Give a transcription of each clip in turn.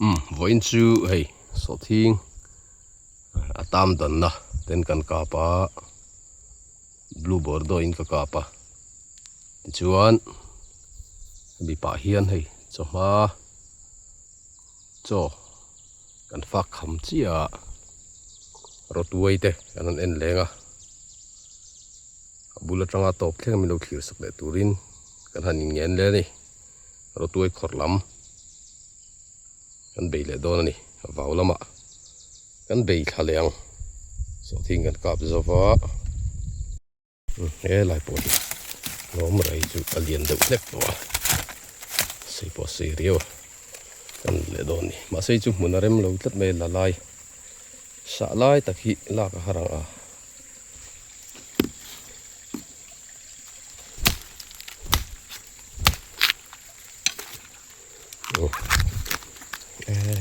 Voin chu hey so thing atam don na ten kan kapa blue bordeaux in ka kapa chuan bi pa hian hei cho ma cho kan fak kham chia Rawtuai te kan en lenga bula tanga top thleng mi lo khir sak le turin kan hanin ngen le ni Rawtuai khorlam kan bei le don ni vaw lama kan bei thaleang so thing kan kap zova lai po lom rai chu alian deuh hlek to sei po sei rio kan le don ni ma sei chu munarem lo tlat me la lai sa lai takhi la ka harang a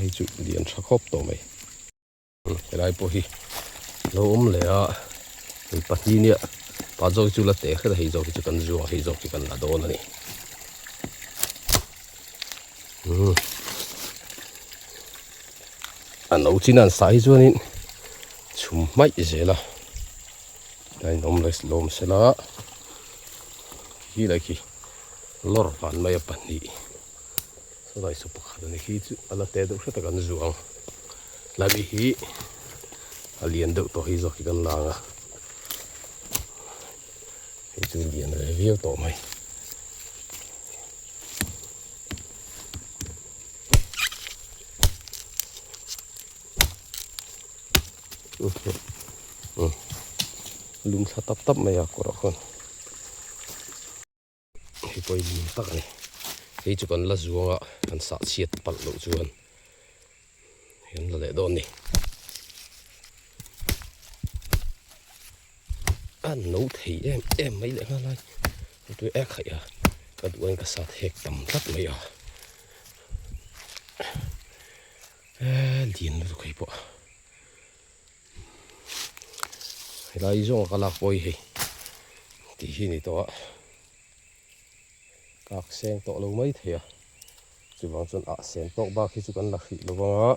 hi chu lian tha khop to mai lai po hi lo le a hi pati nia pa zo chu la te kha hi zo chu kan zuwa hi zo ki kan la don ani an lo chinan sai chuanin chum mai zela dai nom les lom sela hi la ki lor van mai pani so dai su pakhat ni hi chu ala te do khata kan zuang la bi hi alian do to hi zo ki kan langa hi chu lian review to mai lung sa tap tap mai a kor khon hi poi lim tak ni hi chu kan la zuanga kan sa chiat pal lo chuan hian la le don ni an no thei em mai le nga lai tu ek khai a ka duan ka sa thek tam tak mai a lian lu kai po lai zong ka lak poi hi ti hi ni to kak seng to lo mai thia chu wang chon a sen tok ba khi chu kan la khi lo wanga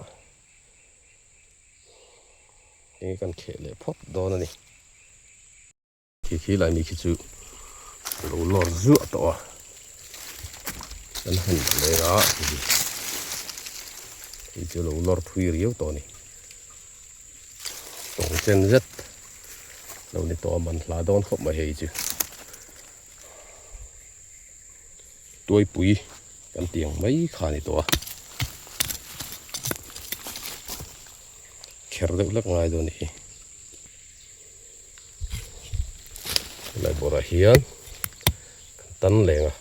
e kan khele phop don ani khi lại mi khi chu lo lor zu to kan han le ra hi chu lo lor thui riu to ni tong chen zet lo ni to man hla don khop ma hei chu tuai pui kan tiang mai kha ni to kher deuh lek ngai do ni lai bora hian kan tan lenga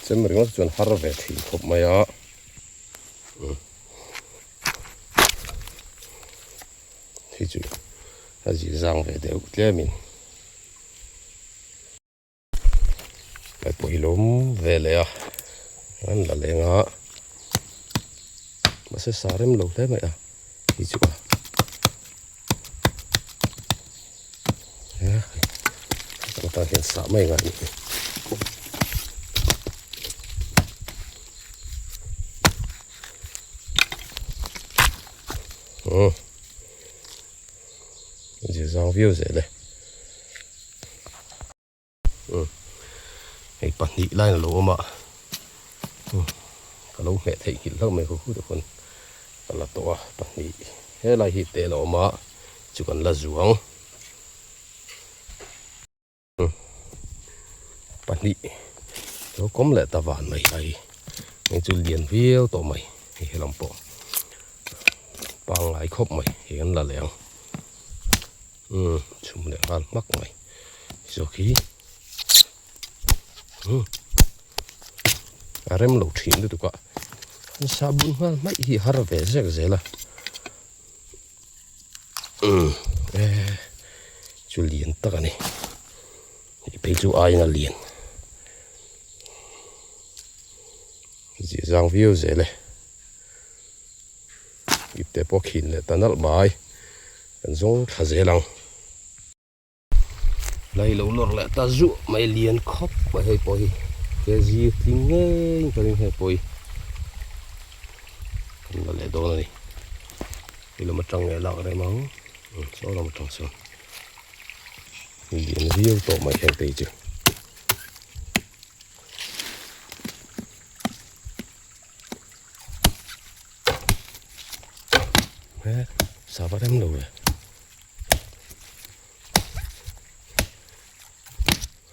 chem ringot chuan har ve thi khop mai a thì chú là gì răng về đều tle mình lại bồi lốm về lại à anh là lên á mà sẽ xả em lâu thế mày à thì chú à chúng ta hiện xả mấy ngày chỉ rau view dễ đây cái bản nhị lại là lỗ mà cái lỗ mẹ thấy hiện lâu mày có được con là to bản nhị thế lại hiện tệ lỗ mà chỉ cần là ruộng bản nhị nó có lẽ ta vạn mày này mình chú liền view to mày thì làm bộ bằng lại khóc mày hiện là lẹng chum le ngal mak mai so khi arem lo thin du ka sabun ngal mai hi har ve zek zela chu lian tak ani pe chu ai na lian ji zang view zele ipte po khin le tanal bai kan zong tha zelang lấy lâu lor lại ta dụ mày liền khóc mày hay bồi cái gì tiếng nghe cái hay bồi là lại đó này thì là một trong ngày lọ đây máu số là một trong số liền riêu tổ mày hay tì chứ sao bắt em lâu rồi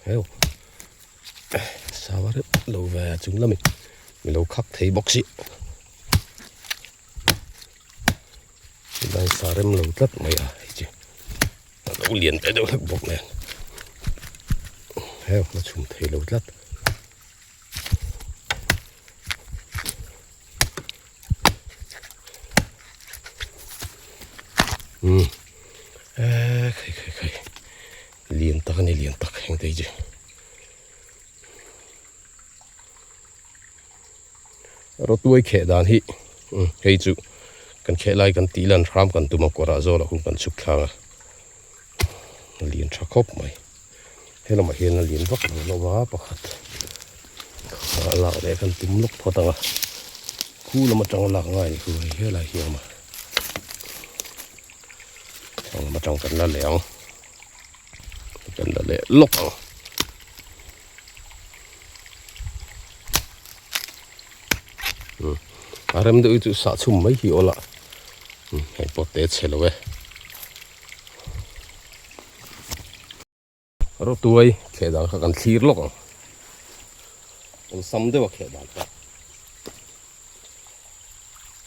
hiểu sao bắt lâu về chúng là mình lâu khắc thấy bóc xị đây sao em lâu rất mày à chứ đâu liền tới đâu được bóc này hiểu nó chúng thấy lâu rất khơi liền tắc hành thấy chứ Rawtuai khẽ đàn hi hay chú cần khẽ lại cần tí lần ram cần tụm qua ra rồi là cũng cần chụp khang liền chắc khóc mày thế là mày hiện là liền vắt nó quá bạc lão để cần tụm lúc phô tăng à khu là một trong lạc ngay khu thế là hiểu mà trong mà trong cần là lẻo cần là lẻ lốc em đợi chú sát chung mấy hiểu là hay bỏ tết xe rồi Rawtuai khẽ đàn khá cần xír lốc còn xăm đấy mà khẽ đàn cả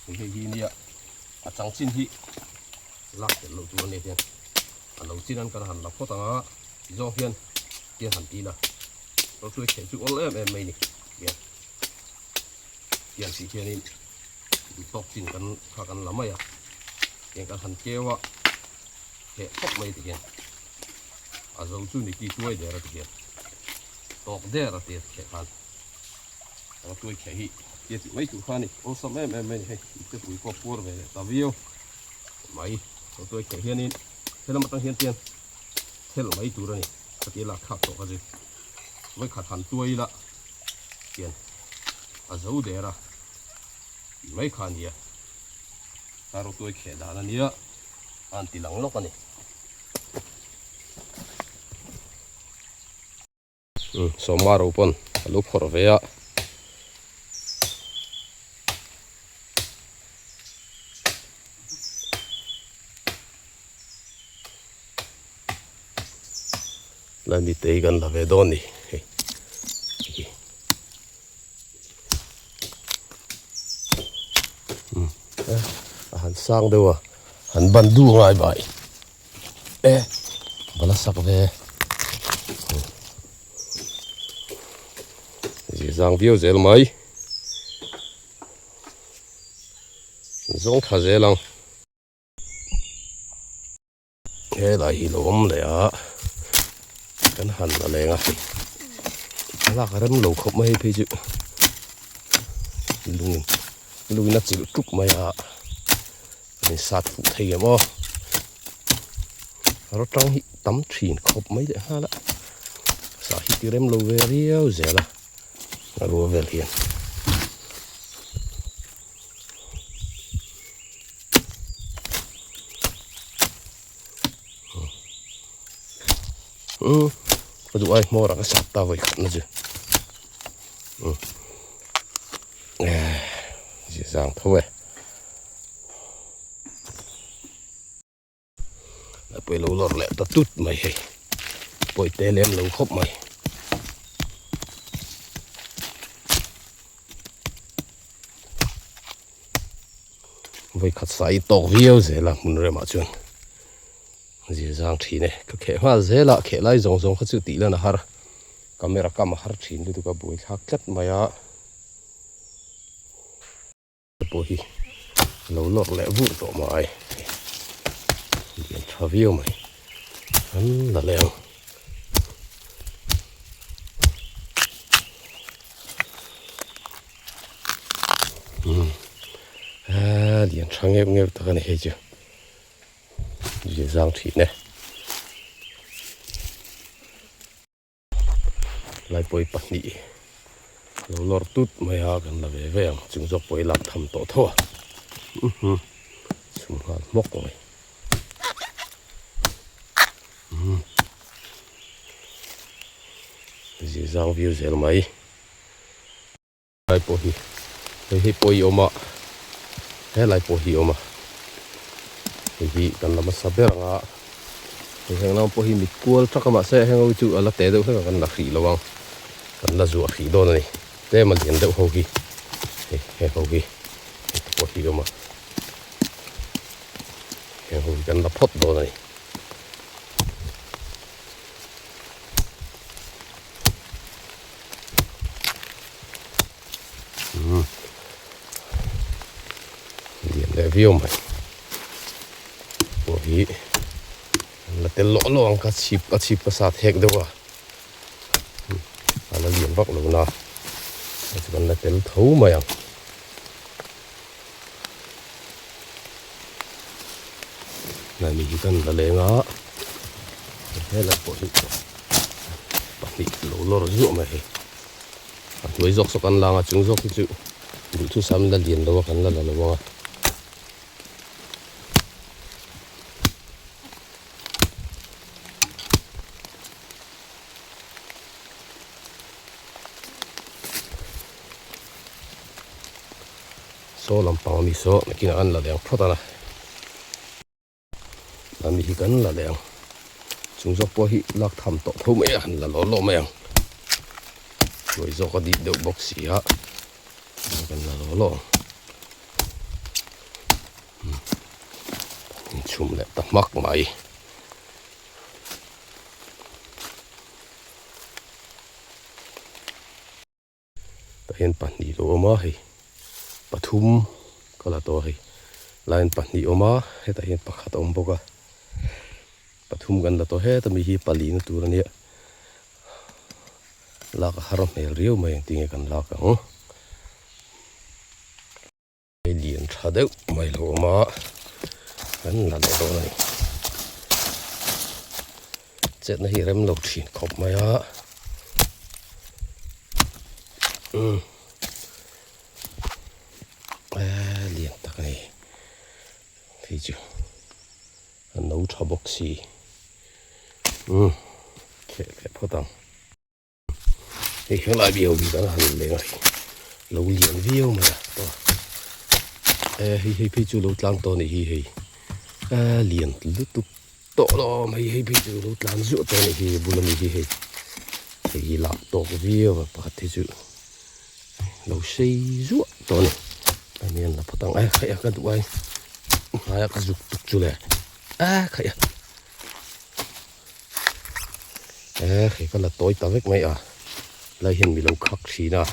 cái gì nè trắng chín hi lắc cái lỗ chuột này tiền lỗ chín ăn cần hẳn lắc có tầng do hiền tiền hẳn tí là Rawtuai khẽ chú ôn em mày này tiền xí hiền đi tóc chín cần khá cần lắm mày à tiền cần hẳn kêu á khẽ khóc mày thì hiền dấu chú này kia chuối để ra thì hiền tóc để ra tiền khẽ khăn Rawtuai khẽ hi tiền thì mấy chú khăn này ô sao em mày hay cái túi có phur về tawh mấy Rawtuai khẽ hiền đi thế là một trong hiền tiền thế là mấy chú rồi này cái là khắc tóc cái gì mấy khắc hẳn tuối là tiền dấu để ra mấy khăn gì à Rawtuai khẽ đàn anh nhá anh tí lắng lóc anh này so maro pon lúc khawrh về á là bị tê gần là về đón đi hắn sang đâu à hắn bắn đu ngay vậy bắn sắc về giang viêu dễ mấy giống khá dễ lắm thế là hi lốm đấy á cái hẳn là lên à là cái đâm lẩu khóc mấy phê chứ lùi nó chịu trúc mày à mình sát phụ thầy em ô nó trong hi tắm thuyền khóc mấy đấy ha đó sao hi tiêu đâm lùi về riêu dễ là rùa về liền có dụ ai mua ra cái sạp ta vậy nó chứ dễ dàng thôi bây lâu lọt lẹ ta tút mày hay bây tê lên lâu khóc mày với khát say tàu viêu dễ là muốn rồi mà chuyện dễ dàng thì này cái khẽ hoa dễ là khẽ lại giống giống khát chịu tí là har camera cam har chín đi tụi cái buổi khác chất mày á buổi lâu lọt lẹ vụ tổ mày điện thoại viêu mày hắn là lẹo điện trang nghe ta cái này hay chưa dễ dàng thì này lại bồi bát nị lâu lor tút mày ha gần là về về chúng dọc bồi lạc thầm tổ thua chúng hạt mốc rồi gì giang view dễ lắm ấy lại bồi oma thế lại bồi oma thì cần làm sao biết rằng thì hàng năm bồi mít cua chắc mà sẽ hàng chú ở là té đâu hết cần là khỉ lâu cần là rùa khỉ đô này thế mà liền đậu hầu kỳ hè hầu kỳ bồi oma hè hầu cần là phốt đô này liền để view mày bồi là tên lỗ loang cá chip cá sạt hẹn đâu à là liền vắt luôn nào còn là tên thấu mày à này mình chỉ cần là lấy ngó thế là bồi bắt bị lỗ rồi ruộng mày với dọc sọc ăn lang à trứng dọc cái chữ đủ thứ xăm là liền đâu cần là lâu à số làm bao mi số mà kia ăn là đèn phốt à là mi cần là đèn chúng dọc bò hị lạc thầm tổ thâu mẹ ăn là lỗ mẹ rồi dọc có đi đậu bọc xì á cần là lỗ chùm lại tắt mắc mày ta hiện bản đi lỗ mà hay Pathum kala to hay lain pahni oma he ta hian pakhat om boka pathum gan la to he ta mi hi pali na tur ania la ka haram mel riu mai tinge kan la ka Alian tha deuh mai lo oma kan la do này chết na hi rem lo thin khop mai a liền tắc này thấy chưa nấu cho bốc xì cái phô tăng thì hiện lại biểu bị đó hành lên này lâu liền view mà hi chú lâu lang to này hi liền lúc tục to đó mày hi chú lâu lang rượu to này hi bù làm hi thì lạc to view và bắt thấy chú lâu xây rượu to này miền là phát tăng ai khai cái tụi ai cái dục tục chú lệ khai khai cái là tối ta vết mấy lại hiện bị lâu khắc xí na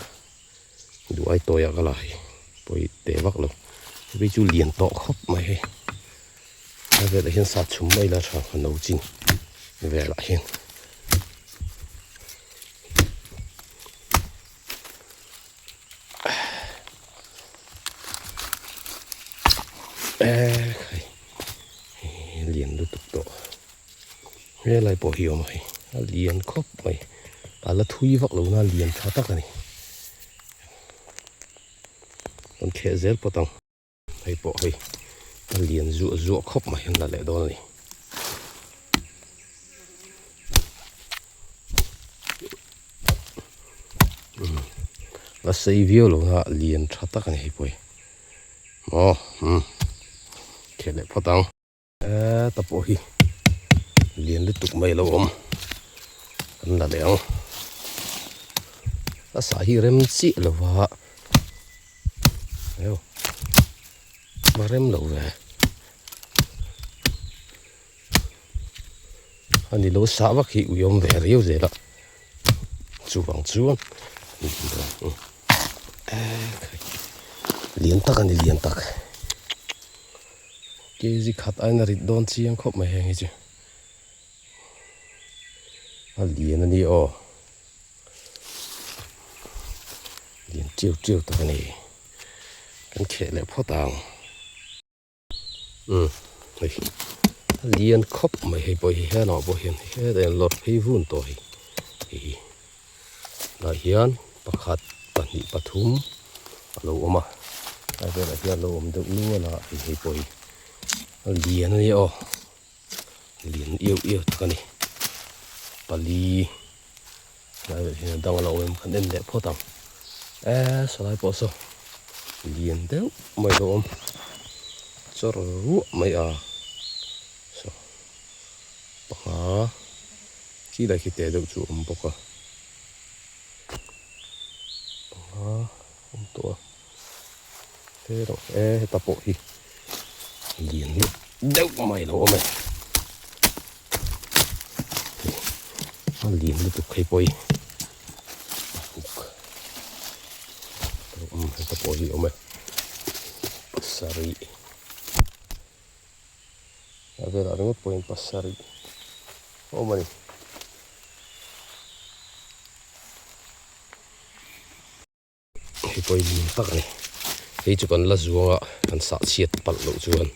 tụi ai tối cái lại bồi để vắt luôn bây chú liền to khóc mày về lại hiện sát chúng mày là sao nấu chín về lại hiện liền được tục độ nghe lại bỏ hiểu mày liền khóc mày là thui vắt luôn na liền tháo tắc này còn khe dễ bỏ tăng hay bỏ hay liền rụa khóc mày là lại đó này là xây view luôn ha liền tháo tắc này bồi khe lại bỏ tăng tập bỏ hi liền được tục mày lâu cần là đéo ta xả hi rem chị là vợ hiểu mà rem lâu về anh đi lâu xả vắt hi uyom về riêu gì đó chú bằng chú liền tắc anh đi liền tắc cái gì khát ai nãy đón chiang khóc mày hàng chứ liền anh đi liền chiêu tao này cái khe lại phô tàng liền khóc mày hay bồi he nào bồi hiền he đèn lọt hay vun tôi là hiền pakhat pahnih pathum alo oma ai về là hiền lo om deuh nu là hi poi liền này ô liền yêu takani pali lại về hiện đang là em khăn em đẹp phô tầm sau lại bỏ số liền đéo mày đồ om cho rồi mày à so khi đại khi té được chủ om bốc à om to thế rồi tập bộ hi liền đéo mày đồ mày liền được hay bôi tập bộ hi om pasari về là nó point pasari om mày hay bôi liền tắc này thì chỉ cần là zuông à cần sát chiết bật lộ zuông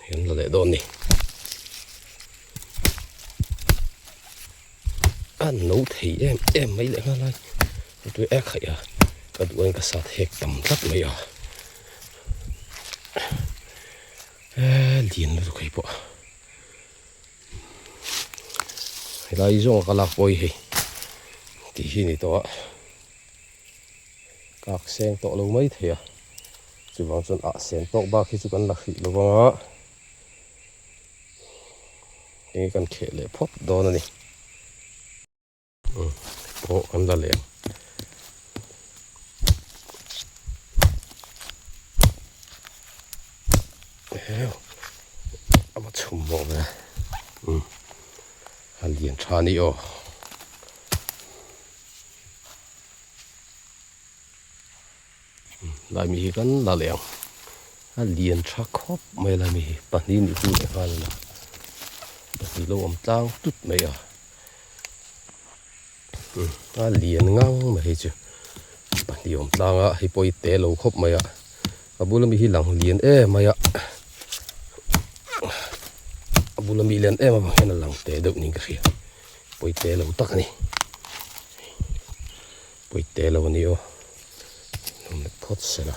hiện là lệ đòn này ăn nấu thì em mấy lệ ngon tôi ép khẩy à cái tụi anh cả sát hết tầm rất mấy à liền được cái bộ lại dùng cái lạc bôi thì khi này to các sen to lâu mấy thế à chỉ vàng chân sen to ba khi chỉ cần là khi lâu vàng á cái cần khệ lệ phốt đó này bộ cần là lệ mà chum mỏ về Alian cha này ô lại mi kan là lẹng Alian cha khop mày là mi bản đi đi tu này là bản đi lâu om tang tút mày à Alian ngang mày chứ bản đi om tang á hay bôi té lâu khop mày à abu là mi hi lang liền mày à abu là mi liền mà bằng hen là lang té đậu nín cái gì bôi té lâu tắc này bôi té lâu này ô phốt sẽ là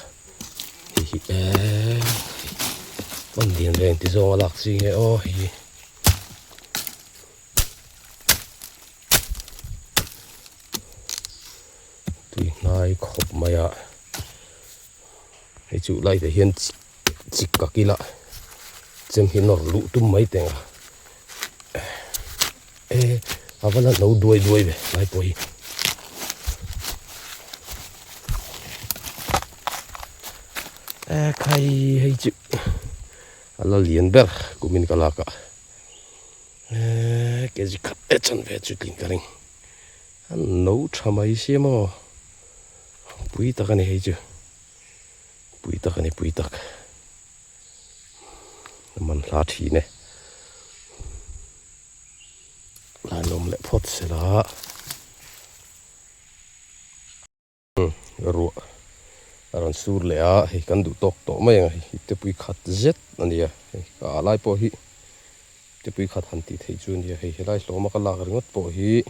con điện lên thì do lạc gì nghe ôi tuy này khóc mày ạ hãy chịu lại để hiền chích cả kia lại xem hiền nó lụ tung mấy tiền à vẫn là nấu đuôi về lại bồi khai hay chịu là liền bер của mình cả là cả cái gì cắt chân về chút liền cả linh nấu chả mấy xí mà bùi tắc này hay chứ bùi tắc mình lá thì này là nôm lại phốt sẽ là ruộng aron sur le a hi kan du tok to mai hi te pui khat zet ania ka lai po hi te pui khat han ti thei chu ania hi helai hloma ka lak ringot po hi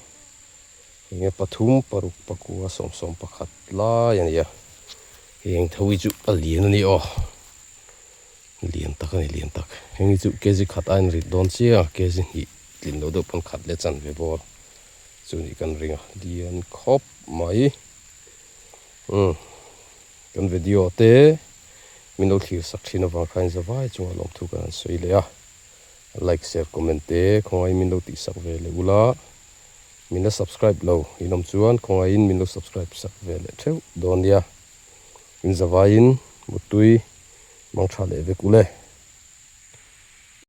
nge pathum paruk pakua som pakhat lai ania heng thawi chu alian ani o lian tak heng chu kezi khat ain ri don chia kezi hi tlin lo do pon khat le chan ve bo chu ni kan ringa lian khop mai kan video te min lo thlir sak thina wang khain zawai chunga lom thu kan soi le a like share comment te khongai min lo ti sak ve le ula min la subscribe lo inom chuan khongai in min lo subscribe sak ve le theu don ya in zawai in mutui mang tha le ve kule